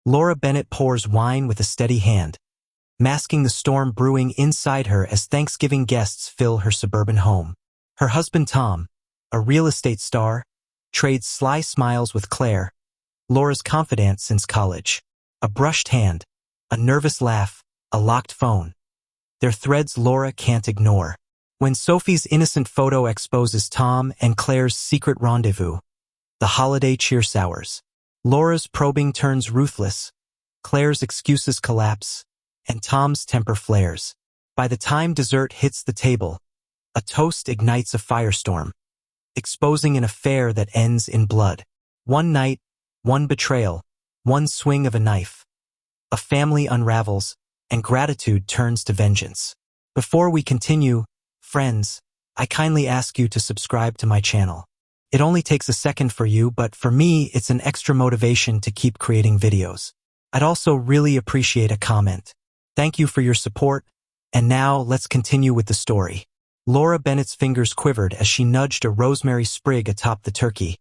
Laura Bennett pours wine with a steady hand, masking the storm brewing inside her as Thanksgiving guests fill her suburban home. Her husband Tom, a real estate star, trades sly smiles with Claire, Laura's confidant since college. A brushed hand, a nervous laugh, a locked phone. They're threads Laura can't ignore. When Sophie's innocent photo exposes Tom and Claire's secret rendezvous, the holiday cheer sours. Laura's probing turns ruthless, Claire's excuses collapse, and Tom's temper flares. By the time dessert hits the table, a toast ignites a firestorm, exposing an affair that ends in blood. One night, one betrayal, one swing of a knife. A family unravels, and gratitude turns to vengeance. Before we continue, friends, I kindly ask you to subscribe to my channel. It only takes a second for you, but for me, it's an extra motivation to keep creating videos. I'd also really appreciate a comment. Thank you for your support, and now let's continue with the story. Laura Bennett's fingers quivered as she nudged a rosemary sprig atop the turkey,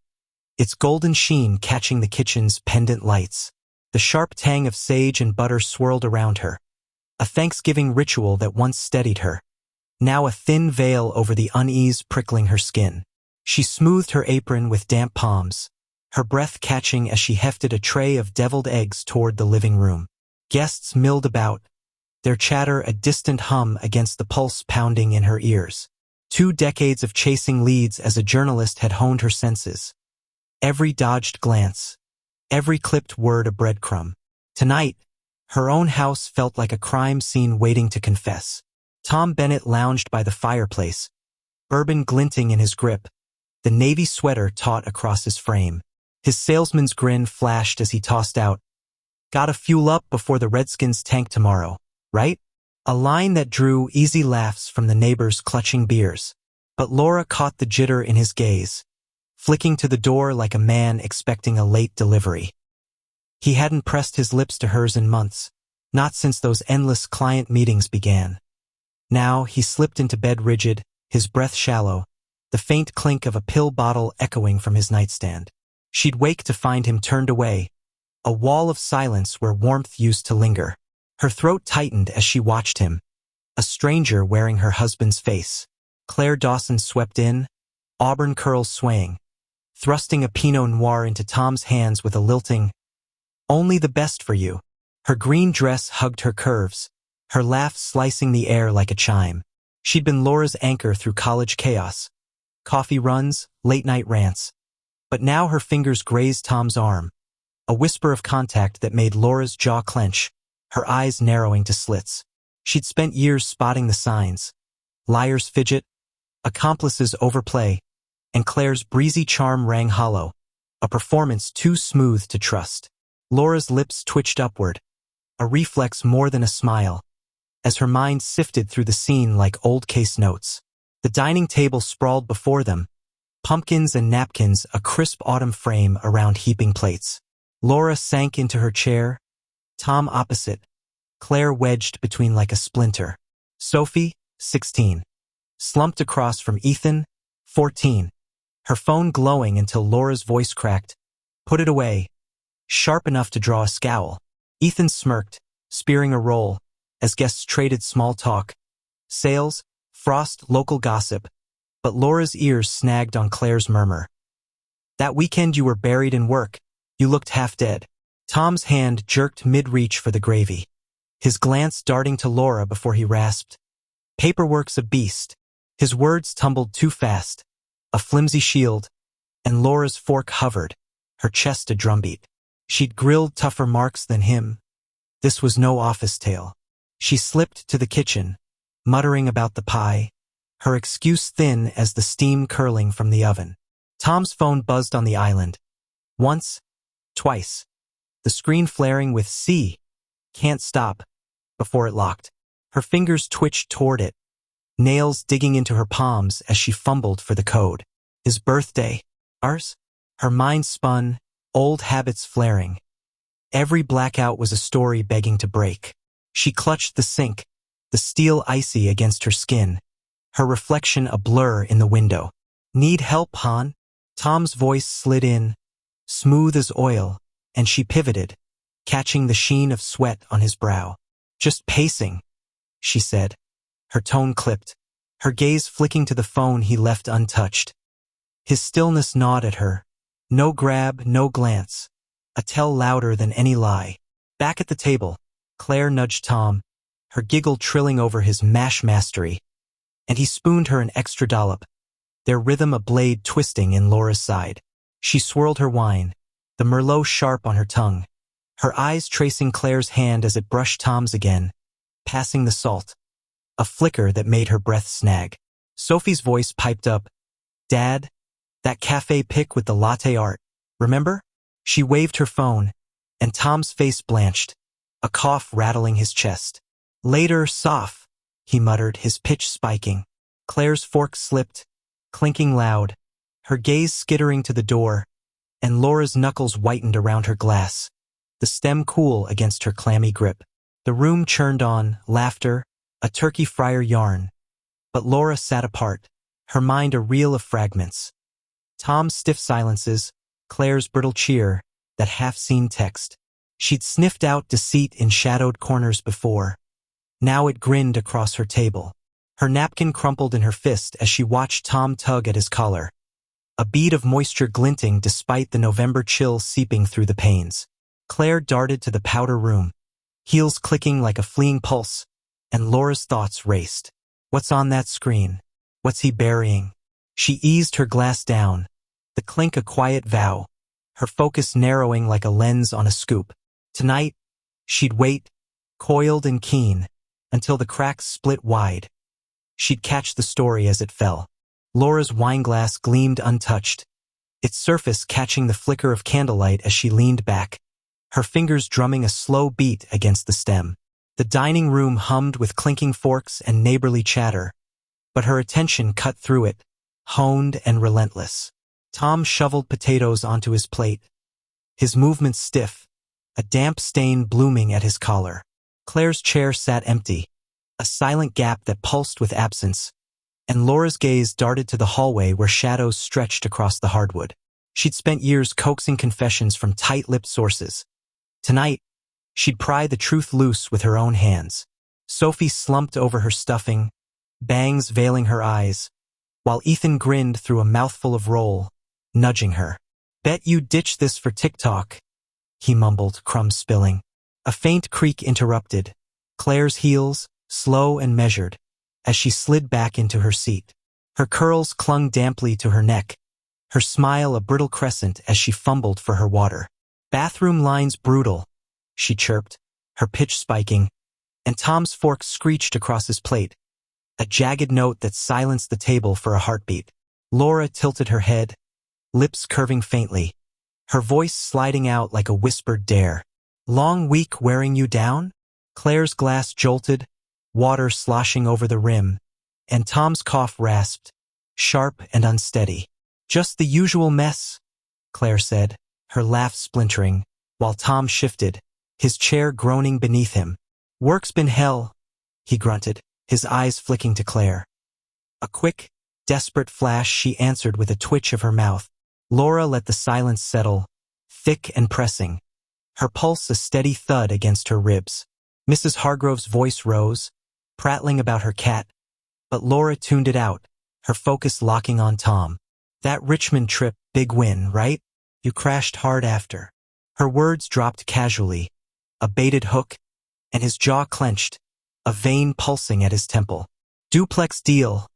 its golden sheen catching the kitchen's pendant lights. The sharp tang of sage and butter swirled around her, a Thanksgiving ritual that once steadied her, now a thin veil over the unease prickling her skin. She smoothed her apron with damp palms, her breath catching as she hefted a tray of deviled eggs toward the living room. Guests milled about, their chatter a distant hum against the pulse pounding in her ears. 2 decades of chasing leads as a journalist had honed her senses. Every dodged glance, every clipped word a breadcrumb. Tonight, her own house felt like a crime scene waiting to confess. Tom Bennett lounged by the fireplace, bourbon glinting in his grip, the navy sweater taut across his frame. His salesman's grin flashed as he tossed out, "Gotta fuel up before the Redskins tank tomorrow, right?" A line that drew easy laughs from the neighbors clutching beers. But Laura caught the jitter in his gaze, flicking to the door like a man expecting a late delivery. He hadn't pressed his lips to hers in months, not since those endless client meetings began. Now he slipped into bed rigid, his breath shallow, the faint clink of a pill bottle echoing from his nightstand. She'd wake to find him turned away, a wall of silence where warmth used to linger. Her throat tightened as she watched him, a stranger wearing her husband's face. Claire Dawson swept in, auburn curls swaying, thrusting a Pinot Noir into Tom's hands with a lilting, "Only the best for you." Her green dress hugged her curves, her laugh slicing the air like a chime. She'd been Laura's anchor through college chaos, coffee runs, late-night rants. But now her fingers grazed Tom's arm, a whisper of contact that made Laura's jaw clench, her eyes narrowing to slits. She'd spent years spotting the signs: liar's fidget, accomplice's overplay, and Claire's breezy charm rang hollow, a performance too smooth to trust. Laura's lips twitched upward, a reflex more than a smile, as her mind sifted through the scene like old case notes. The dining table sprawled before them, pumpkins and napkins a crisp autumn frame around heaping plates. Laura sank into her chair, Tom opposite, Claire wedged between like a splinter. Sophie, 16, slumped across from Ethan, 14, her phone glowing until Laura's voice cracked, "Put it away," sharp enough to draw a scowl. Ethan smirked, spearing a roll, as guests traded small talk. Sales, frost, local gossip. But Laura's ears snagged on Claire's murmur. "That weekend you were buried in work. You looked half dead." Tom's hand jerked mid-reach for the gravy, his glance darting to Laura before he rasped, "Paperwork's a beast." His words tumbled too fast, a flimsy shield, and Laura's fork hovered, her chest a drumbeat. She'd grilled tougher marks than him. This was no office tale. She slipped to the kitchen, muttering about the pie, her excuse thin as the steam curling from the oven. Tom's phone buzzed on the island. Once, twice, the screen flaring with "C, can't stop," before it locked. Her fingers twitched toward it, nails digging into her palms as she fumbled for the code. His birthday. Ours? Her mind spun, old habits flaring. Every blackout was a story begging to break. She clutched the sink, the steel icy against her skin, her reflection a blur in the window. "Need help, hon?" Tom's voice slid in, smooth as oil, and she pivoted, catching the sheen of sweat on his brow. "Just pacing," she said, her tone clipped, her gaze flicking to the phone he left untouched. His stillness gnawed at her. No grab, no glance. A tell louder than any lie. Back at the table, Claire nudged Tom, her giggle trilling over his mash mastery, and he spooned her an extra dollop, their rhythm a blade twisting in Laura's side. She swirled her wine, the Merlot sharp on her tongue, her eyes tracing Claire's hand as it brushed Tom's again, passing the salt, a flicker that made her breath snag. Sophie's voice piped up, "Dad, that cafe pic with the latte art, remember?" She waved her phone, and Tom's face blanched, a cough rattling his chest. "Later, Soph," he muttered, his pitch spiking. Claire's fork slipped, clinking loud, her gaze skittering to the door, and Laura's knuckles whitened around her glass, the stem cool against her clammy grip. The room churned on, laughter, a turkey fryer yarn. But Laura sat apart, her mind a reel of fragments. Tom's stiff silences, Claire's brittle cheer, that half-seen text. She'd sniffed out deceit in shadowed corners before. Now it grinned across her table. Her napkin crumpled in her fist as she watched Tom tug at his collar, a bead of moisture glinting despite the November chill seeping through the panes. Claire darted to the powder room, heels clicking like a fleeing pulse, and Laura's thoughts raced. What's on that screen? What's he burying? She eased her glass down, the clink a quiet vow, her focus narrowing like a lens on a scoop. Tonight, she'd wait, coiled and keen, until the cracks split wide. She'd catch the story as it fell. Laura's wineglass gleamed untouched, its surface catching the flicker of candlelight as she leaned back, her fingers drumming a slow beat against the stem. The dining room hummed with clinking forks and neighborly chatter, but her attention cut through it, honed and relentless. Tom shoveled potatoes onto his plate, his movements stiff, a damp stain blooming at his collar. Claire's chair sat empty, a silent gap that pulsed with absence, and Laura's gaze darted to the hallway where shadows stretched across the hardwood. She'd spent years coaxing confessions from tight-lipped sources. Tonight, she'd pry the truth loose with her own hands. Sophie slumped over her stuffing, bangs veiling her eyes, while Ethan grinned through a mouthful of roll, nudging her. "Bet you ditch this for TikTok," he mumbled, crumbs spilling. A faint creak interrupted, Claire's heels, slow and measured, as she slid back into her seat. Her curls clung damply to her neck, her smile a brittle crescent as she fumbled for her water. "Bathroom lines brutal," she chirped, her pitch spiking, and Tom's fork screeched across his plate, a jagged note that silenced the table for a heartbeat. Laura tilted her head, lips curving faintly, her voice sliding out like a whispered dare. "Long week wearing you down?" Claire's glass jolted, water sloshing over the rim, and Tom's cough rasped, sharp and unsteady. "Just the usual mess," Claire said, her laugh splintering, while Tom shifted, his chair groaning beneath him. "Work's been hell," he grunted, his eyes flicking to Claire. A quick, desperate flash she answered with a twitch of her mouth. Laura let the silence settle, thick and pressing, her pulse a steady thud against her ribs. Mrs. Hargrove's voice rose, prattling about her cat, but Laura tuned it out, her focus locking on Tom. "That Richmond trip, big win, right? You crashed hard after." Her words dropped casually, a baited hook, and his jaw clenched, a vein pulsing at his temple. "Duplex deal,"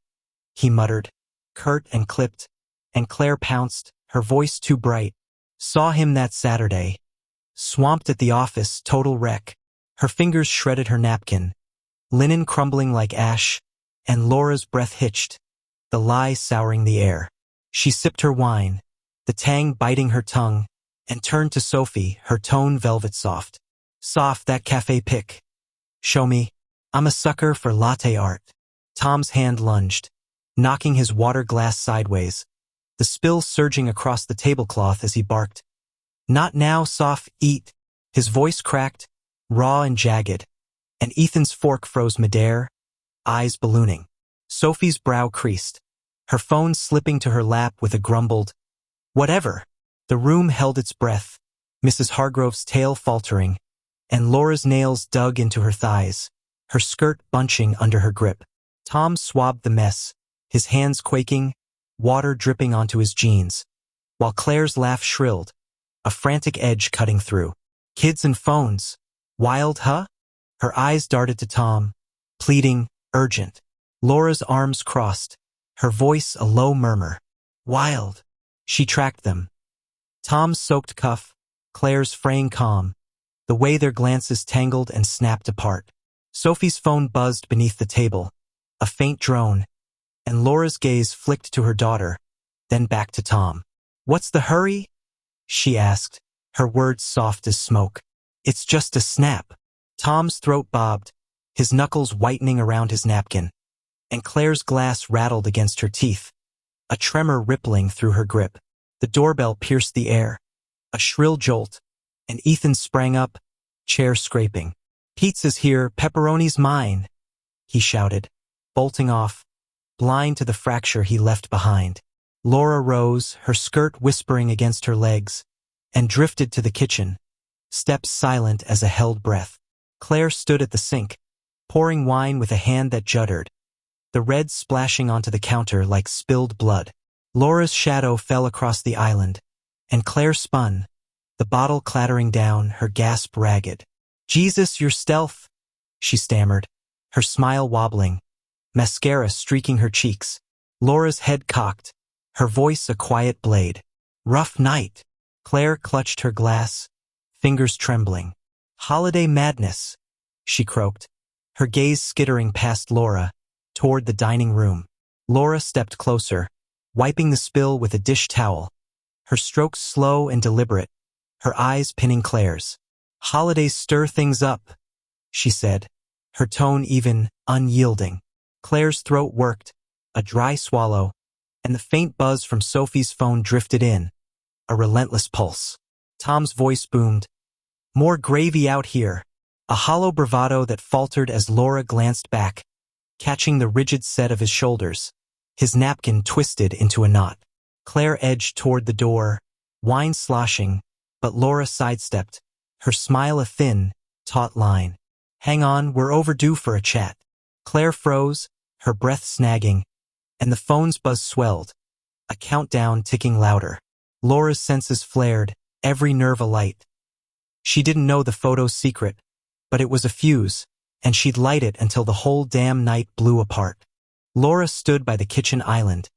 he muttered, curt and clipped, and Claire pounced, her voice too bright. "Saw him that Saturday. Swamped at the office, total wreck." Her fingers shredded her napkin, linen crumbling like ash, and Laura's breath hitched, the lie souring the air. She sipped her wine, the tang biting her tongue, and turned to Sophie, her tone velvet soft. "Soph, that cafe pic. Show me. I'm a sucker for latte art." Tom's hand lunged, knocking his water glass sideways, the spill surging across the tablecloth as he barked. "Not now, Soph, eat." His voice cracked, raw and jagged, and Ethan's fork froze midair, eyes ballooning. Sophie's brow creased, her phone slipping to her lap with a grumbled, "Whatever." The room held its breath, Mrs. Hargrove's tale faltering, and Laura's nails dug into her thighs, her skirt bunching under her grip. Tom swabbed the mess, his hands quaking, water dripping onto his jeans, while Claire's laugh shrilled, a frantic edge cutting through. Kids and phones. Wild, huh? Her eyes darted to Tom, pleading, urgent. Laura's arms crossed, her voice a low murmur. Wild. She tracked them. Tom's soaked cuff, Claire's fraying calm, the way their glances tangled and snapped apart. Sophie's phone buzzed beneath the table, a faint drone, and Laura's gaze flicked to her daughter, then back to Tom. What's the hurry? She asked, her words soft as smoke. It's just a snap. Tom's throat bobbed, his knuckles whitening around his napkin, and Claire's glass rattled against her teeth, a tremor rippling through her grip. The doorbell pierced the air, a shrill jolt, and Ethan sprang up, chair scraping. Pizza's here, pepperoni's mine, he shouted, bolting off, blind to the fracture he left behind. Laura rose, her skirt whispering against her legs, and drifted to the kitchen, steps silent as a held breath. Claire stood at the sink, pouring wine with a hand that juddered, the red splashing onto the counter like spilled blood. Laura's shadow fell across the island, and Claire spun, the bottle clattering down, her gasp ragged. Jesus, your stealth, she stammered, her smile wobbling, mascara streaking her cheeks. Laura's head cocked, her voice a quiet blade. Rough night. Claire clutched her glass, fingers trembling. Holiday madness, she croaked, her gaze skittering past Laura, toward the dining room. Laura stepped closer, wiping the spill with a dish towel, her strokes slow and deliberate, her eyes pinning Claire's. Holidays stir things up, she said, her tone even, unyielding. Claire's throat worked, a dry swallow, and the faint buzz from Sophie's phone drifted in, a relentless pulse. Tom's voice boomed. More gravy out here, a hollow bravado that faltered as Laura glanced back, catching the rigid set of his shoulders, his napkin twisted into a knot. Claire edged toward the door, wine sloshing, but Laura sidestepped, her smile a thin, taut line. Hang on, we're overdue for a chat. Claire froze, her breath snagging, and the phone's buzz swelled, a countdown ticking louder. Laura's senses flared, every nerve alight. She didn't know the photo's secret, but it was a fuse, and she'd light it until the whole damn night blew apart. Laura stood by the kitchen island,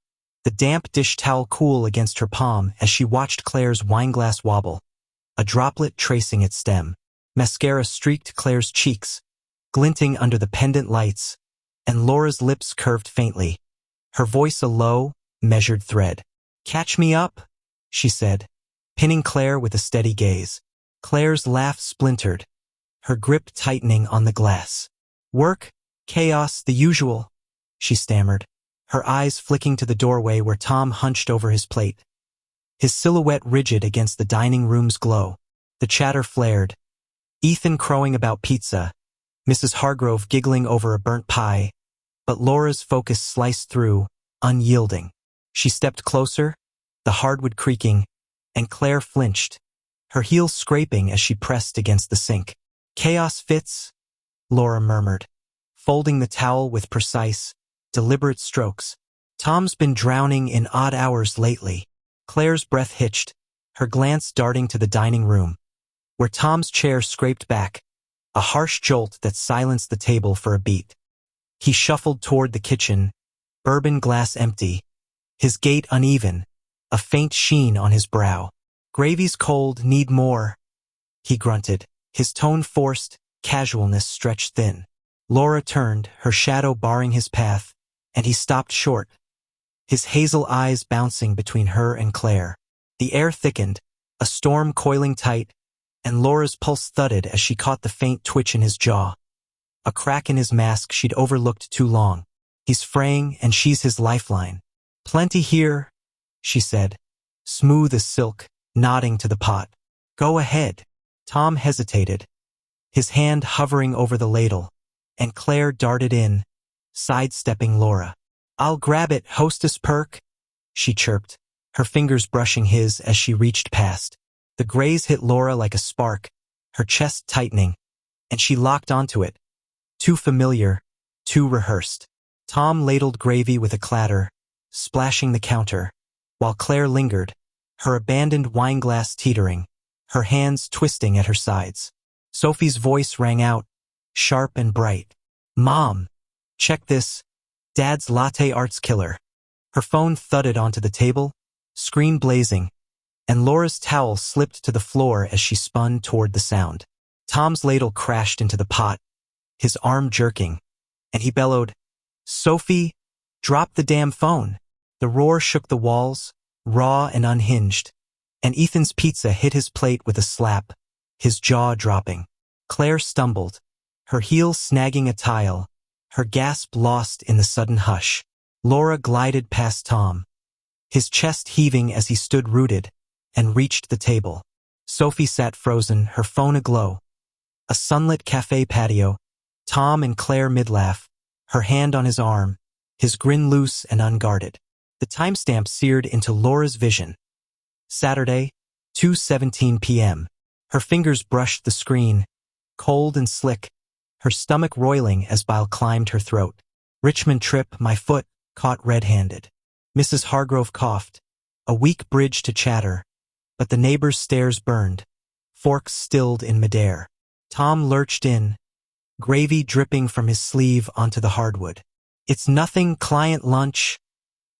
the damp dish towel cool against her palm as she watched Claire's wineglass wobble, a droplet tracing its stem. Mascara streaked Claire's cheeks, glinting under the pendant lights, and Laura's lips curved faintly, her voice a low, measured thread. Catch me up, she said, pinning Claire with a steady gaze. Claire's laugh splintered, her grip tightening on the glass. Work, chaos, the usual, she stammered, her eyes flicking to the doorway where Tom hunched over his plate, his silhouette rigid against the dining room's glow. The chatter flared, Ethan crowing about pizza, Mrs. Hargrove giggling over a burnt pie, but Laura's focus sliced through, unyielding. She stepped closer, the hardwood creaking, and Claire flinched, her heels scraping as she pressed against the sink. Chaos fits, Laura murmured, folding the towel with precise, deliberate strokes. Tom's been drowning in odd hours lately. Claire's breath hitched, her glance darting to the dining room, where Tom's chair scraped back, a harsh jolt that silenced the table for a beat. He shuffled toward the kitchen, bourbon glass empty, his gait uneven, a faint sheen on his brow. Gravy's cold, need more, he grunted, his tone forced, casualness stretched thin. Laura turned, her shadow barring his path, and he stopped short, his hazel eyes bouncing between her and Claire. The air thickened, a storm coiling tight, and Laura's pulse thudded as she caught the faint twitch in his jaw, a crack in his mask she'd overlooked too long. He's fraying, and she's his lifeline. Plenty here, she said, smooth as silk, nodding to the pot. Go ahead. Tom hesitated, his hand hovering over the ladle, and Claire darted in, sidestepping Laura. I'll grab it, hostess perk, she chirped, her fingers brushing his as she reached past. The graze hit Laura like a spark, her chest tightening, and she locked onto it. Too familiar, too rehearsed. Tom ladled gravy with a clatter, splashing the counter, while Claire lingered, her abandoned wineglass teetering, her hands twisting at her sides. Sophie's voice rang out, sharp and bright. "Mom, check this. Dad's latte art's killer." Her phone thudded onto the table, screen blazing, and Laura's towel slipped to the floor as she spun toward the sound. Tom's ladle crashed into the pot, his arm jerking, and he bellowed, "Sophie, drop the damn phone." The roar shook the walls, raw and unhinged, and Ethan's pizza hit his plate with a slap, his jaw dropping. Claire stumbled, her heel snagging a tile, her gasp lost in the sudden hush. Laura glided past Tom, his chest heaving as he stood rooted, and reached the table. Sophie sat frozen, her phone aglow. A sunlit cafe patio, Tom and Claire mid-laugh, her hand on his arm, his grin loose and unguarded. The timestamp seared into Laura's vision. Saturday, 2:17 p.m. Her fingers brushed the screen, cold and slick, her stomach roiling as bile climbed her throat. Richmond trip, my foot, caught red-handed. Mrs. Hargrove coughed, a weak bridge to chatter, but the neighbor's stares burned, forks stilled in midair. Tom lurched in, gravy dripping from his sleeve onto the hardwood. "It's nothing, client lunch,"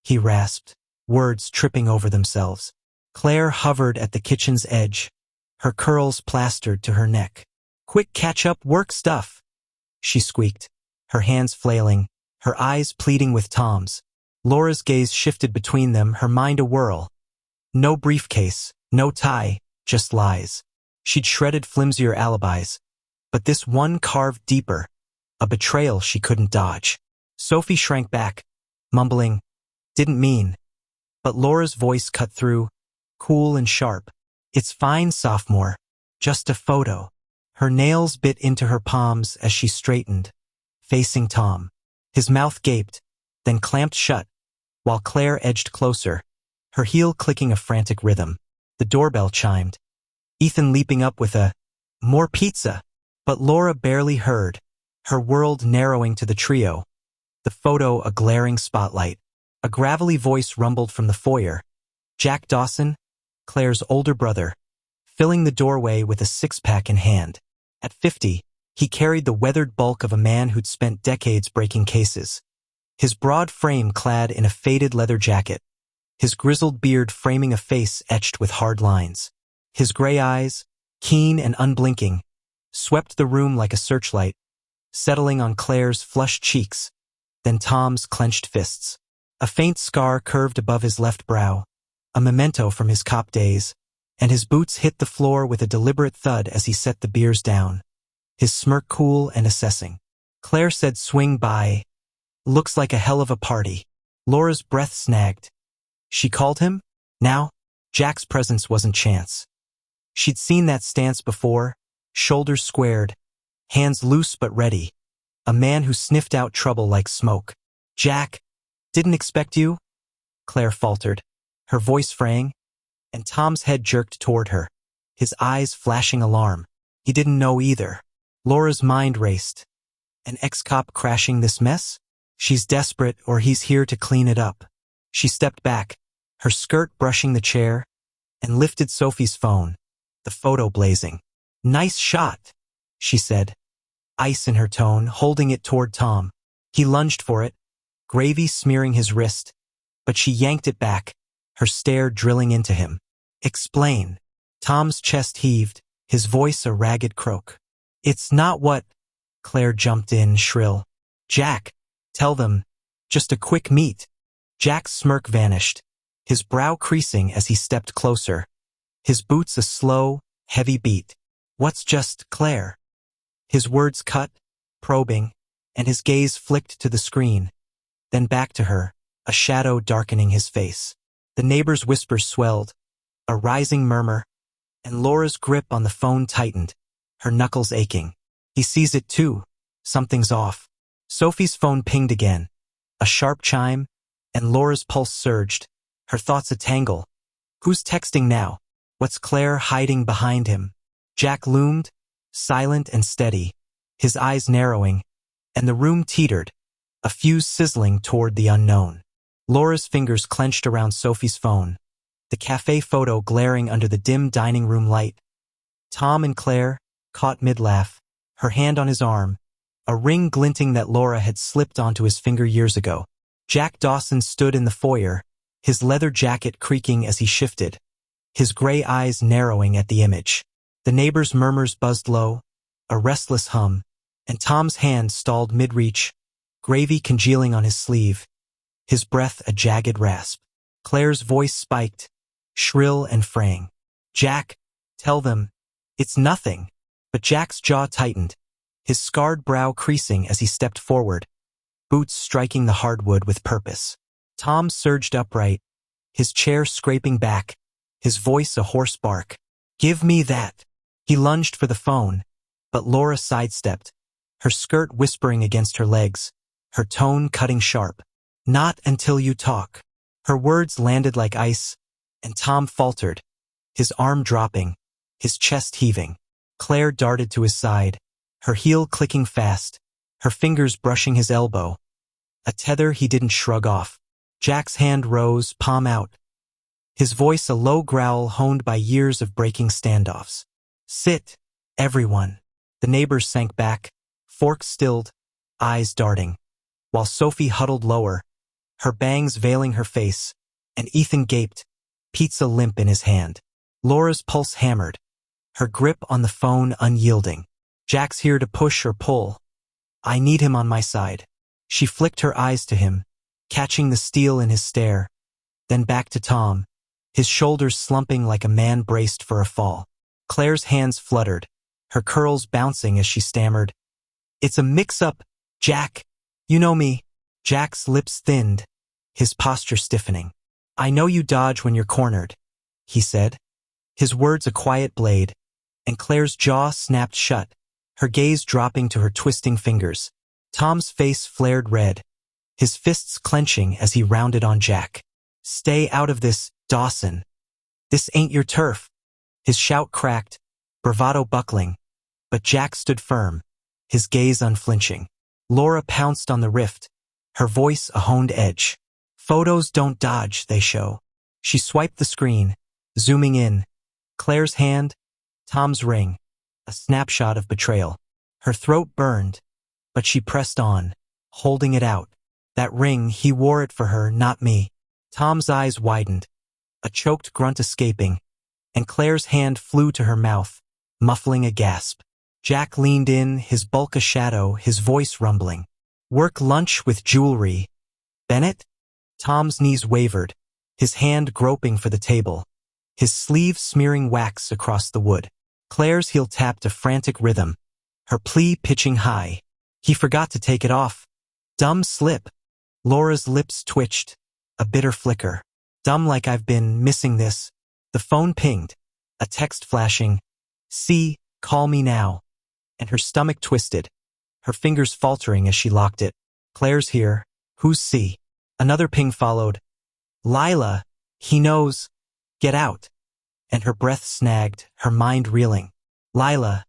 he rasped, words tripping over themselves. Claire hovered at the kitchen's edge, her curls plastered to her neck. "Quick catch-up work stuff," she squeaked, her hands flailing, her eyes pleading with Tom's. Laura's gaze shifted between them, her mind a whirl. No briefcase, no tie, just lies. She'd shredded flimsier alibis, but this one carved deeper, a betrayal she couldn't dodge. Sophie shrank back, mumbling, "Didn't mean." But Laura's voice cut through, cool and sharp. "It's fine, sophomore. Just a photo." Her nails bit into her palms as she straightened, facing Tom. His mouth gaped, then clamped shut, while Claire edged closer, her heel clicking a frantic rhythm. The doorbell chimed, Ethan leaping up with a, "More pizza." But Laura barely heard, her world narrowing to the trio, the photo a glaring spotlight. A gravelly voice rumbled from the foyer. Jack Dawson, Claire's older brother, filling the doorway with a six-pack in hand. At 50, he carried the weathered bulk of a man who'd spent decades breaking cases. His broad frame clad in a faded leather jacket, his grizzled beard framing a face etched with hard lines. His gray eyes, keen and unblinking, swept the room like a searchlight, settling on Claire's flushed cheeks, then Tom's clenched fists. A faint scar curved above his left brow, a memento from his cop days, and his boots hit the floor with a deliberate thud as he set the beers down, his smirk cool and assessing. Claire said, "Swing by. Looks like a hell of a party." Laura's breath snagged. She called him? Now? Jack's presence wasn't chance. She'd seen that stance before, shoulders squared, hands loose but ready, a man who sniffed out trouble like smoke. "Jack, didn't expect you?" Claire faltered, her voice fraying, and Tom's head jerked toward her, his eyes flashing alarm. He didn't know either. Laura's mind raced. An ex-cop crashing this mess? She's desperate, or he's here to clean it up. She stepped back, her skirt brushing the chair, and lifted Sophie's phone, the photo blazing. "Nice shot," she said, ice in her tone, holding it toward Tom. He lunged for it, gravy smearing his wrist, but she yanked it back, her stare drilling into him. "Explain." Tom's chest heaved, his voice a ragged croak. "It's not what—" Claire jumped in, shrill. "Jack, tell them. Just a quick meet." Jack's smirk vanished, his brow creasing as he stepped closer, his boots a slow, heavy beat. "What's just, Claire?" His words cut, probing, and his gaze flicked to the screen, then back to her, a shadow darkening his face. The neighbor's whispers swelled, a rising murmur, and Laura's grip on the phone tightened, her knuckles aching. "He sees it too. Something's off." Sophie's phone pinged again, a sharp chime, and Laura's pulse surged, her thoughts a tangle. Who's texting now? What's Claire hiding behind him? Jack loomed, silent and steady, his eyes narrowing, and the room teetered, a fuse sizzling toward the unknown. Laura's fingers clenched around Sophie's phone, the cafe photo glaring under the dim dining room light. Tom and Claire, caught mid-laugh, her hand on his arm, a ring glinting that Laura had slipped onto his finger years ago. Jack Dawson stood in the foyer, his leather jacket creaking as he shifted, his gray eyes narrowing at the image. The neighbors' murmurs buzzed low, a restless hum, and Tom's hand stalled mid-reach, gravy congealing on his sleeve, his breath a jagged rasp. Claire's voice spiked, shrill and fraying. "Jack, tell them, it's nothing." But Jack's jaw tightened, his scarred brow creasing as he stepped forward, boots striking the hardwood with purpose. Tom surged upright, his chair scraping back, his voice a hoarse bark. "Give me that." He lunged for the phone, but Laura sidestepped, her skirt whispering against her legs, her tone cutting sharp. "Not until you talk." Her words landed like ice, and Tom faltered, his arm dropping, his chest heaving. Claire darted to his side, her heel clicking fast, her fingers brushing his elbow. A tether he didn't shrug off. Jack's hand rose, palm out, his voice a low growl honed by years of breaking standoffs. "Sit, everyone." The neighbors sank back, forks stilled, eyes darting, while Sophie huddled lower, her bangs veiling her face, and Ethan gaped, pizza limp in his hand. Laura's pulse hammered, her grip on the phone unyielding. "Jack's here to push or pull. I need him on my side." She flicked her eyes to him, catching the steel in his stare, then back to Tom, his shoulders slumping like a man braced for a fall. Claire's hands fluttered, her curls bouncing as she stammered, "It's a mix-up, Jack. You know me." Jack's lips thinned, his posture stiffening. "I know you dodge when you're cornered," he said, his words a quiet blade, and Claire's jaw snapped shut, her gaze dropping to her twisting fingers. Tom's face flared red, his fists clenching as he rounded on Jack. "Stay out of this, Dawson. This ain't your turf." His shout cracked, bravado buckling, but Jack stood firm, his gaze unflinching. Laura pounced on the rift, her voice a honed edge. "Photos don't dodge, they show." She swiped the screen, zooming in. Claire's hand, Tom's ring, a snapshot of betrayal. Her throat burned, but she pressed on, holding it out. That ring, he wore it for her, not me. Tom's eyes widened, a choked grunt escaping, and Claire's hand flew to her mouth, muffling a gasp. Jack leaned in, his bulk a shadow, his voice rumbling. "Work lunch with jewelry, Bennett?" Tom's knees wavered, his hand groping for the table, his sleeve smearing wax across the wood. Claire's heel tapped a frantic rhythm, her plea pitching high. He forgot to take it off. Dumb slip. Laura's lips twitched, a bitter flicker. "Dumb like I've been missing this." The phone pinged, a text flashing, "See, call me now." And her stomach twisted, her fingers faltering as she locked it. "Claire's here. Who's C?" Another ping followed. "Lila, he knows. Get out." And her breath snagged, her mind reeling. Lila,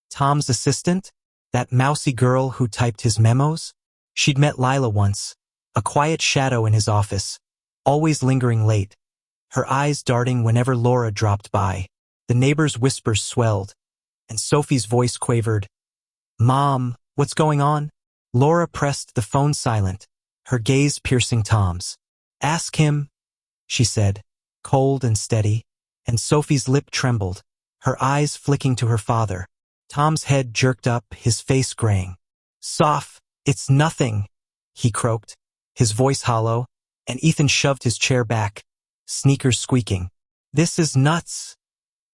Tom's assistant? That mousy girl who typed his memos? She'd met Lila once, a quiet shadow in his office, always lingering late, her eyes darting whenever Laura dropped by. The neighbors' whispers swelled, and Sophie's voice quavered. "Mom, what's going on?" Laura pressed the phone silent, her gaze piercing Tom's. "Ask him," she said, cold and steady, and Sophie's lip trembled, her eyes flicking to her father. Tom's head jerked up, his face graying. "Soph, it's nothing," he croaked, his voice hollow, and Ethan shoved his chair back, sneakers squeaking. "This is nuts,"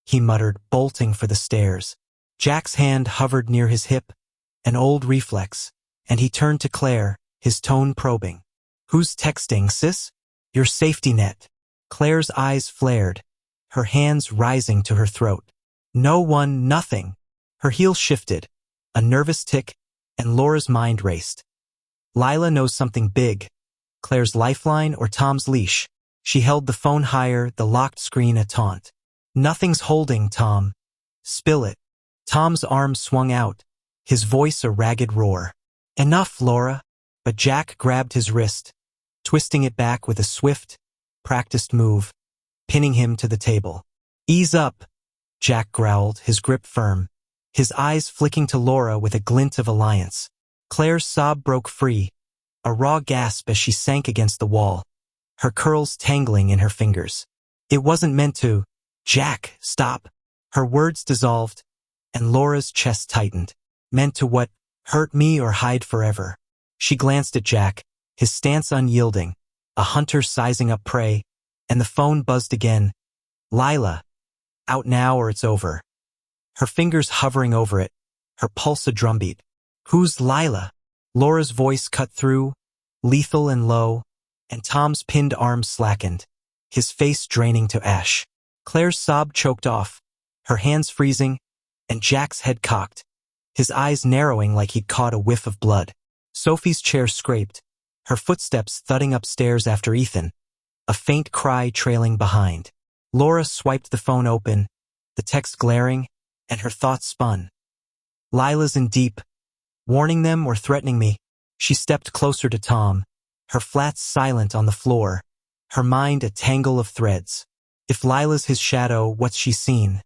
he muttered, bolting for the stairs. Jack's hand hovered near his hip, an old reflex, and he turned to Claire, his tone probing. "Who's texting, sis? Your safety net." Claire's eyes flared, her hands rising to her throat. "No one, nothing." Her heel shifted, a nervous tick, and Laura's mind raced. Lila knows something big. Claire's lifeline or Tom's leash. She held the phone higher, the locked screen a taunt. "Nothing's holding, Tom. Spill it." Tom's arm swung out, his voice a ragged roar. "Enough, Laura!" But Jack grabbed his wrist, twisting it back with a swift, practiced move, pinning him to the table. "Ease up," Jack growled, his grip firm, his eyes flicking to Laura with a glint of alliance. Claire's sob broke free, a raw gasp as she sank against the wall, her curls tangling in her fingers. "It wasn't meant to." "Jack, stop." Her words dissolved, and Laura's chest tightened. "Meant to what? Hurt me or hide forever?" She glanced at Jack, his stance unyielding, a hunter sizing up prey, and the phone buzzed again. "Lila. Out now or it's over." Her fingers hovering over it, her pulse a drumbeat. "Who's Lila?" Laura's voice cut through, lethal and low, and Tom's pinned arms slackened, his face draining to ash. Claire's sob choked off, her hands freezing, and Jack's head cocked, his eyes narrowing like he'd caught a whiff of blood. Sophie's chair scraped, her footsteps thudding upstairs after Ethan, a faint cry trailing behind. Laura swiped the phone open, the text glaring, and her thoughts spun. "Lila's in deep. Warning them or threatening me." She stepped closer to Tom, her flats silent on the floor, her mind a tangle of threads. If Lila's his shadow, what's she seen?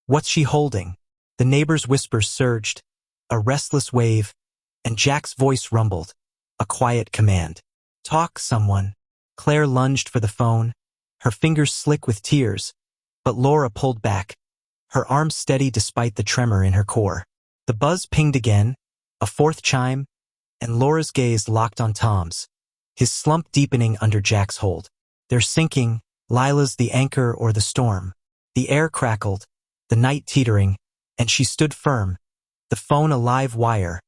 What's she holding? The neighbor's whispers surged, a restless wave, and Jack's voice rumbled, a quiet command. "Talk, someone." Claire lunged for the phone, her fingers slick with tears, but Laura pulled back, her arms steady despite the tremor in her core. The buzz pinged again, a fourth chime, and Laura's gaze locked on Tom's, his slump deepening under Jack's hold. "They're sinking. Lila's the anchor or the storm." The air crackled, the night teetering, and she stood firm, the phone a live wire,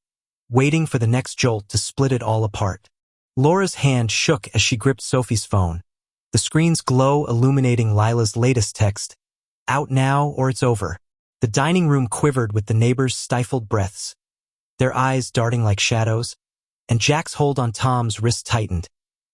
waiting for the next jolt to split it all apart. Laura's hand shook as she gripped Sophie's phone, the screen's glow illuminating Lila's latest text, "Out now or it's over." The dining room quivered with the neighbors' stifled breaths, their eyes darting like shadows, and Jack's hold on Tom's wrist tightened,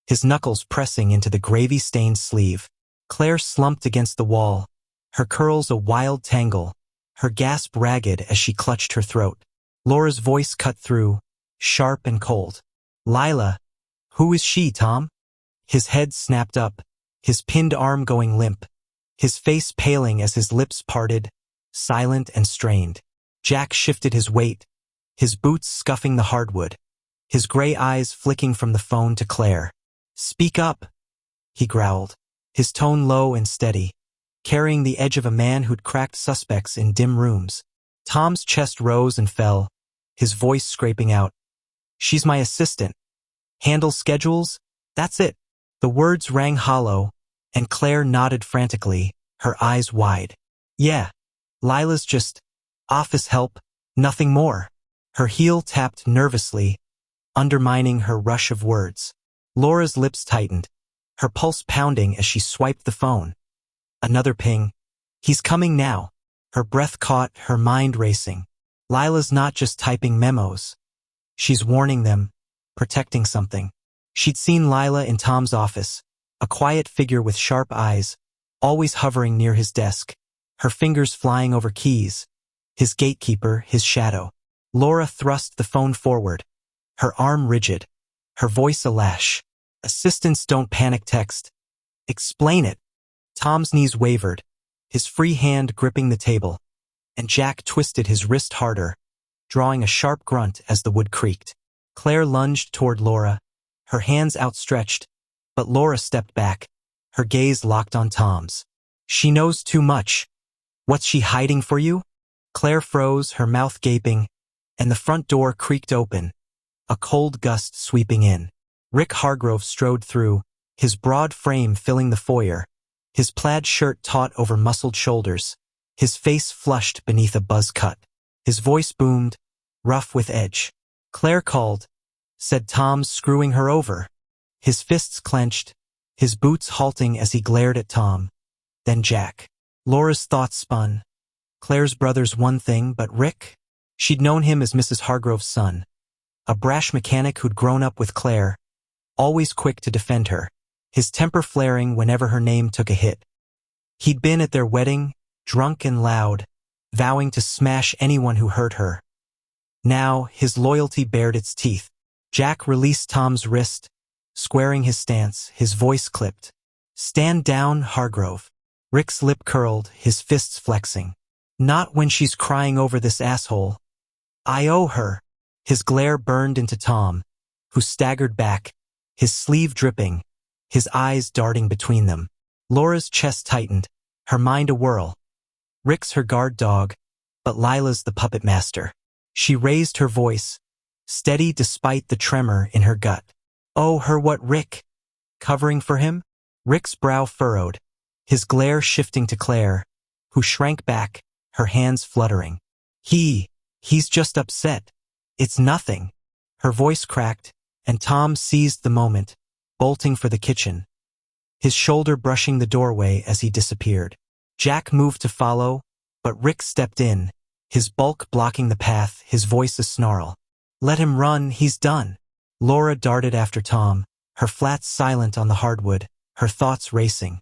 his knuckles pressing into the gravy-stained sleeve. Claire slumped against the wall, her curls a wild tangle, her gasp ragged as she clutched her throat. Laura's voice cut through, sharp and cold. "Lila. Who is she, Tom?" His head snapped up, his pinned arm going limp, his face paling as his lips parted, silent and strained. Jack shifted his weight, his boots scuffing the hardwood, his gray eyes flicking from the phone to Claire. "Speak up," he growled, his tone low and steady, carrying the edge of a man who'd cracked suspects in dim rooms. Tom's chest rose and fell, his voice scraping out. "She's my assistant. Handles schedules, that's it." The words rang hollow, and Claire nodded frantically, her eyes wide. "Yeah, Lila's just office help, nothing more." Her heel tapped nervously, undermining her rush of words. Laura's lips tightened, her pulse pounding as she swiped the phone. Another ping. "He's coming now." Her breath caught, her mind racing. Lila's not just typing memos. She's warning them, protecting something. She'd seen Lila in Tom's office, a quiet figure with sharp eyes, always hovering near his desk, her fingers flying over keys, his gatekeeper, his shadow. Laura thrust the phone forward, her arm rigid, her voice a lash. "Assistants don't panic text. Explain it." Tom's knees wavered, his free hand gripping the table, and Jack twisted his wrist harder, drawing a sharp grunt as the wood creaked. Claire lunged toward Laura, her hands outstretched, but Laura stepped back, her gaze locked on Tom's. "She knows too much. What's she hiding for you?" Claire froze, her mouth gaping, and the front door creaked open, a cold gust sweeping in. Rick Hargrove strode through, his broad frame filling the foyer, his plaid shirt taut over muscled shoulders, his face flushed beneath a buzz cut. His voice boomed, rough with edge. "Claire called," said Tom, screwing her over. His fists clenched, his boots halting as he glared at Tom. Then Jack. Laura's thoughts spun. Claire's brother's one thing, but Rick? She'd known him as Mrs. Hargrove's son, a brash mechanic who'd grown up with Claire, always quick to defend her, his temper flaring whenever her name took a hit. He'd been at their wedding, drunk and loud, vowing to smash anyone who hurt her. Now, his loyalty bared its teeth. Jack released Tom's wrist, squaring his stance, his voice clipped. "Stand down, Hargrove." Rick's lip curled, his fists flexing. "Not when she's crying over this asshole. I owe her." His glare burned into Tom, who staggered back, his sleeve dripping, his eyes darting between them. Laura's chest tightened, her mind a whirl. Rick's her guard dog, but Lila's the puppet master. She raised her voice, steady despite the tremor in her gut. "Oh, her what, Rick? Covering for him?" Rick's brow furrowed, his glare shifting to Claire, who shrank back, her hands fluttering. He's just upset. It's nothing." Her voice cracked, and Tom seized the moment, bolting for the kitchen, his shoulder brushing the doorway as he disappeared. Jack moved to follow, but Rick stepped in, his bulk blocking the path, his voice a snarl. "Let him run, he's done." Laura darted after Tom, her flats silent on the hardwood, her thoughts racing.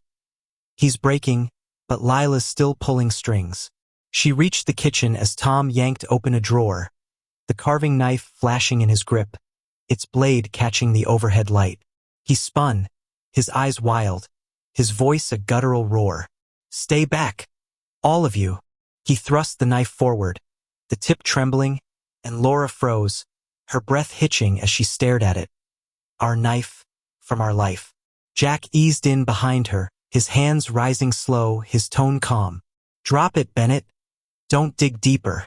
He's breaking, but Lila's still pulling strings. She reached the kitchen as Tom yanked open a drawer, the carving knife flashing in his grip, its blade catching the overhead light. He spun, his eyes wild, his voice a guttural roar. "Stay back, all of you." He thrust the knife forward, the tip trembling, and Laura froze, her breath hitching as she stared at it. "Our knife, from our life." Jack eased in behind her, his hands rising slow, his tone calm. "Drop it, Bennett. Don't dig deeper."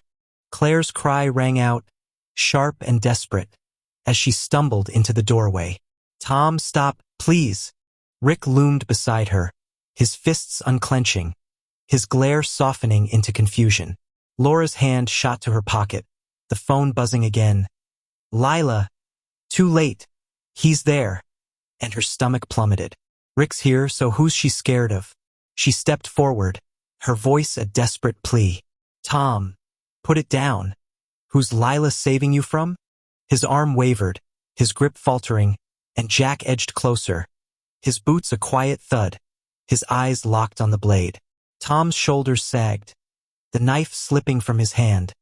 Claire's cry rang out, sharp and desperate, as she stumbled into the doorway. "Tom, stop, please." Rick loomed beside her, his fists unclenching, his glare softening into confusion. Laura's hand shot to her pocket, the phone buzzing again. "Lila, too late. He's there." And her stomach plummeted. "Rick's here, so who's she scared of?" She stepped forward, her voice a desperate plea. "Tom, put it down. Who's Lila saving you from?" His arm wavered, his grip faltering, and Jack edged closer, his boots a quiet thud, his eyes locked on the blade. Tom's shoulders sagged, the knife slipping from his hand,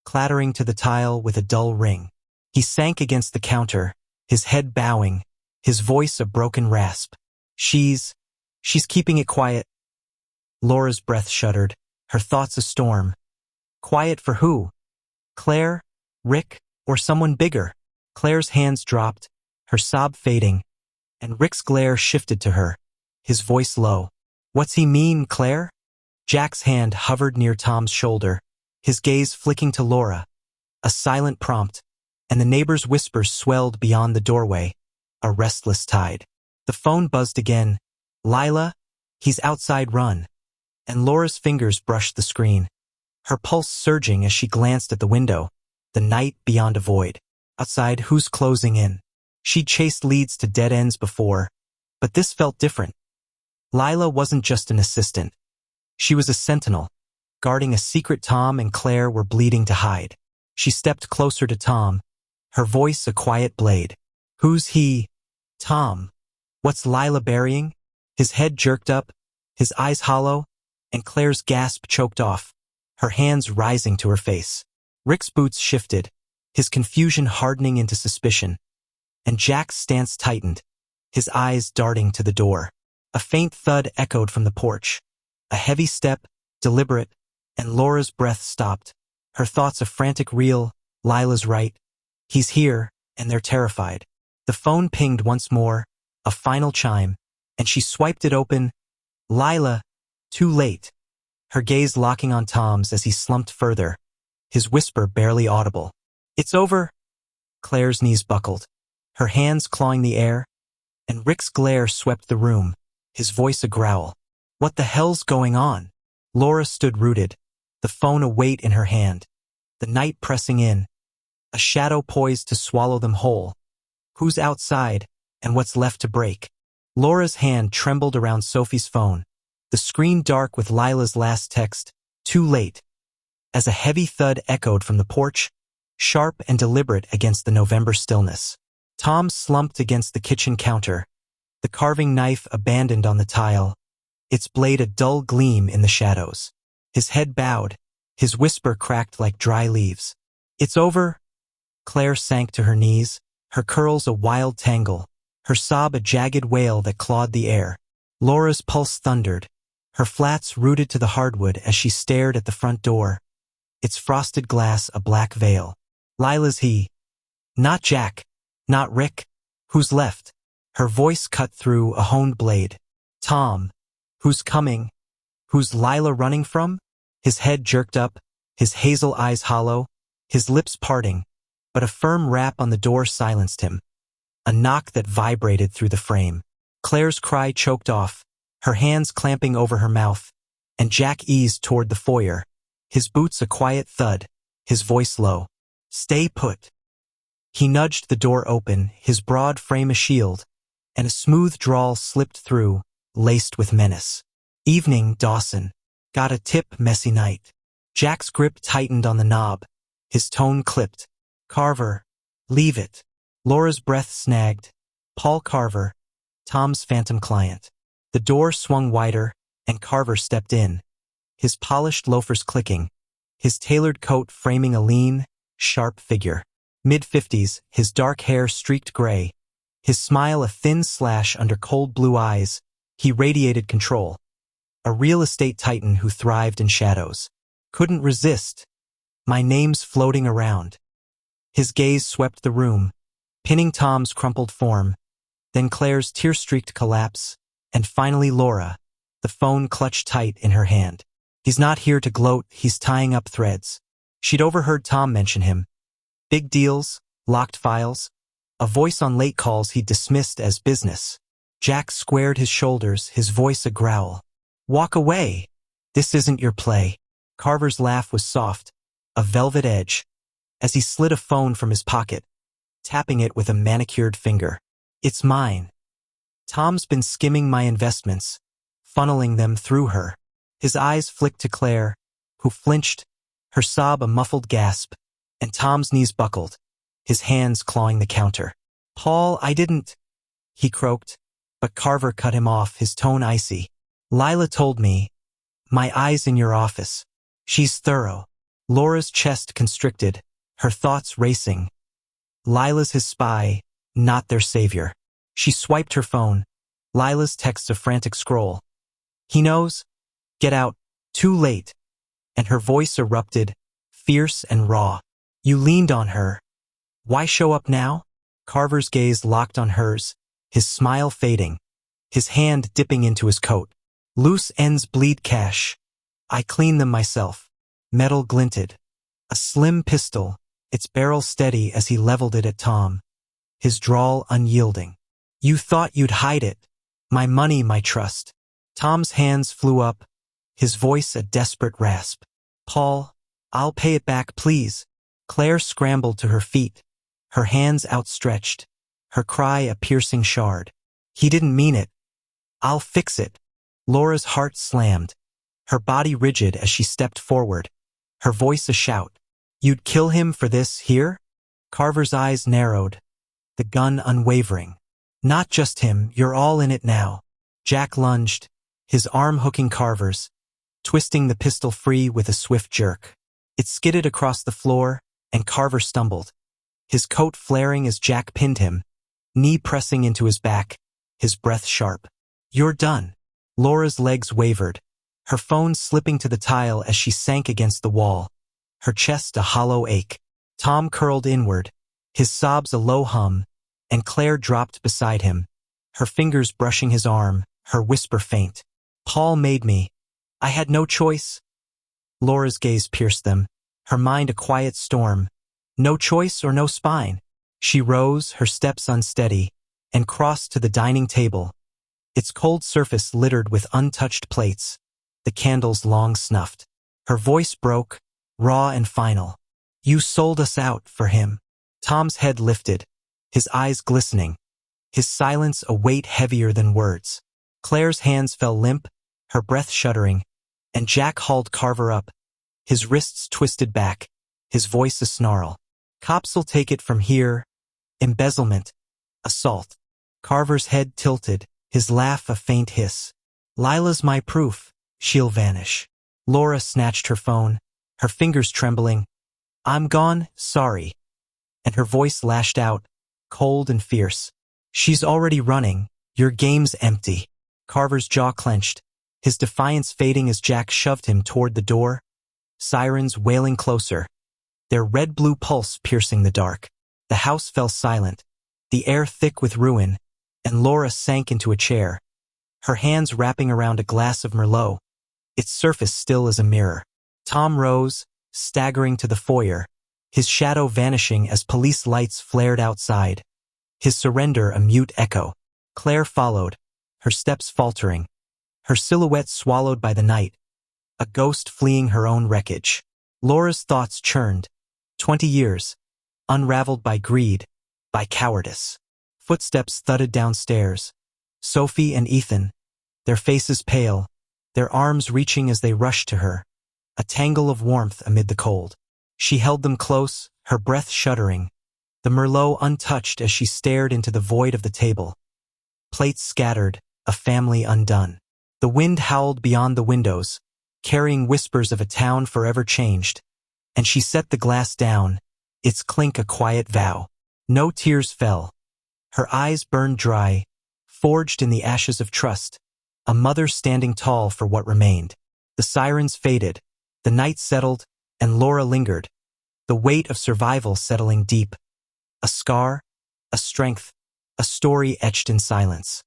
clattering to the tile with a dull ring. He sank against the counter, his head bowing, his voice a broken rasp. She's keeping it quiet." Laura's breath shuddered, her thoughts a storm. Quiet for who? Claire? Rick? Or someone bigger? Claire's hands dropped, her sob fading, and Rick's glare shifted to her, his voice low. "What's he mean, Claire?" Jack's hand hovered near Tom's shoulder, his gaze flicking to Laura. A silent prompt, and the neighbor's whispers swelled beyond the doorway, a restless tide. The phone buzzed again. "Lila? He's outside, run." And Laura's fingers brushed the screen, her pulse surging as she glanced at the window, the night beyond a void. Outside, who's closing in? She'd chased leads to dead ends before, but this felt different. Lila wasn't just an assistant. She was a sentinel, guarding a secret Tom and Claire were bleeding to hide. She stepped closer to Tom, her voice a quiet blade. "Who's he? Tom. What's Lila burying?" His head jerked up, his eyes hollow, and Claire's gasp choked off, her hands rising to her face. Rick's boots shifted, his confusion hardening into suspicion, and Jack's stance tightened, his eyes darting to the door. A faint thud echoed from the porch. A heavy step, deliberate, and Laura's breath stopped, her thoughts a frantic reel. Lila's right. He's here, and they're terrified. The phone pinged once more, a final chime, and she swiped it open. "Lila, too late." Her gaze locking on Tom's as he slumped further, his whisper barely audible. "It's over." Claire's knees buckled, her hands clawing the air, and Rick's glare swept the room, his voice a growl. "What the hell's going on?" Laura stood rooted, the phone a weight in her hand, the night pressing in, a shadow poised to swallow them whole. Who's outside, and what's left to break? Laura's hand trembled around Sophie's phone, the screen dark with Lila's last text, "Too late," as a heavy thud echoed from the porch, sharp and deliberate against the November stillness. Tom slumped against the kitchen counter, the carving knife abandoned on the tile, its blade a dull gleam in the shadows. His head bowed, his whisper cracked like dry leaves. It's over. Claire sank to her knees, her curls a wild tangle, her sob a jagged wail that clawed the air. Laura's pulse thundered, her flats rooted to the hardwood as she stared at the front door, its frosted glass a black veil. Lila's he. Not Jack. Not Rick. Who's left? Her voice cut through a honed blade. Tom. Who's coming? Who's Lila running from? His head jerked up, his hazel eyes hollow, his lips parting, but a firm rap on the door silenced him. A knock that vibrated through the frame. Claire's cry choked off, her hands clamping over her mouth, and Jack eased toward the foyer, his boots a quiet thud, his voice low. Stay put. He nudged the door open, his broad frame a shield, and a smooth drawl slipped through, laced with menace. Evening, Dawson. Got a tip, messy night. Jack's grip tightened on the knob, his tone clipped. Carver. Leave it. Laura's breath snagged. Paul Carver, Tom's phantom client. The door swung wider, and Carver stepped in, his polished loafers clicking, his tailored coat framing a lean, sharp figure. Mid-50s, his dark hair streaked gray, his smile a thin slash under cold blue eyes. He radiated control. A real estate titan who thrived in shadows. Couldn't resist. My name's floating around. His gaze swept the room, pinning Tom's crumpled form, then Claire's tear-streaked collapse, and finally Laura, the phone clutched tight in her hand. He's not here to gloat, he's tying up threads. She'd overheard Tom mention him. Big deals, locked files, a voice on late calls he'd dismissed as business. Jack squared his shoulders, his voice a growl. Walk away. This isn't your play. Carver's laugh was soft, a velvet edge, as he slid a phone from his pocket, tapping it with a manicured finger. It's mine. Tom's been skimming my investments, funneling them through her. His eyes flicked to Claire, who flinched, her sob a muffled gasp, and Tom's knees buckled, his hands clawing the counter. Paul, I didn't, he croaked, but Carver cut him off, his tone icy. Lila told me, my eyes in your office. She's thorough. Laura's chest constricted, her thoughts racing. Lila's his spy, not their savior. She swiped her phone, Lila's text a frantic scroll. He knows? Get out. Too late. And her voice erupted, fierce and raw. You leaned on her. Why show up now? Carver's gaze locked on hers, his smile fading, his hand dipping into his coat. Loose ends bleed cash. I clean them myself. Metal glinted. A slim pistol, its barrel steady as he leveled it at Tom, his drawl unyielding. You thought you'd hide it. My money, my trust. Tom's hands flew up, his voice a desperate rasp. Paul, I'll pay it back, please. Claire scrambled to her feet, her hands outstretched, her cry a piercing shard. He didn't mean it. I'll fix it. Laura's heart slammed, her body rigid as she stepped forward, her voice a shout. You'd kill him for this here? Carver's eyes narrowed, the gun unwavering. Not just him, you're all in it now. Jack lunged, his arm hooking Carver's, twisting the pistol free with a swift jerk. It skidded across the floor, and Carver stumbled, his coat flaring as Jack pinned him, knee pressing into his back, his breath sharp. You're done. Laura's legs wavered, her phone slipping to the tile as she sank against the wall, her chest a hollow ache. Tom curled inward, his sobs a low hum, and Claire dropped beside him, her fingers brushing his arm, her whisper faint. Paul made me. I had no choice. Laura's gaze pierced them, her mind a quiet storm. No choice or no spine. She rose, her steps unsteady, and crossed to the dining table, its cold surface littered with untouched plates, the candles long snuffed. Her voice broke, raw and final. You sold us out for him. Tom's head lifted, his eyes glistening, his silence a weight heavier than words. Claire's hands fell limp, her breath shuddering, and Jack hauled Carver up, his wrists twisted back, his voice a snarl. Cops'll take it from here. Embezzlement. Assault. Carver's head tilted, his laugh a faint hiss. Lila's my proof. She'll vanish. Laura snatched her phone, her fingers trembling. I'm gone, sorry. And her voice lashed out, cold and fierce. She's already running. Your game's empty. Carver's jaw clenched, his defiance fading as Jack shoved him toward the door. Sirens wailing closer, their red-blue pulse piercing the dark. The house fell silent, the air thick with ruin, and Laura sank into a chair, her hands wrapping around a glass of Merlot, its surface still as a mirror. Tom rose, staggering to the foyer, his shadow vanishing as police lights flared outside, his surrender a mute echo. Claire followed, her steps faltering, her silhouette swallowed by the night, a ghost fleeing her own wreckage. Laura's thoughts churned. 20 years, unraveled by greed, by cowardice. Footsteps thudded downstairs. Sophie and Ethan, their faces pale, their arms reaching as they rushed to her, a tangle of warmth amid the cold. She held them close, her breath shuddering, the Merlot untouched as she stared into the void of the table. Plates scattered, a family undone. The wind howled beyond the windows, carrying whispers of a town forever changed, and she set the glass down, its clink a quiet vow. No tears fell. Her eyes burned dry, forged in the ashes of trust, a mother standing tall for what remained. The sirens faded, the night settled, and Laura lingered, the weight of survival settling deep. A scar, a strength, a story etched in silence.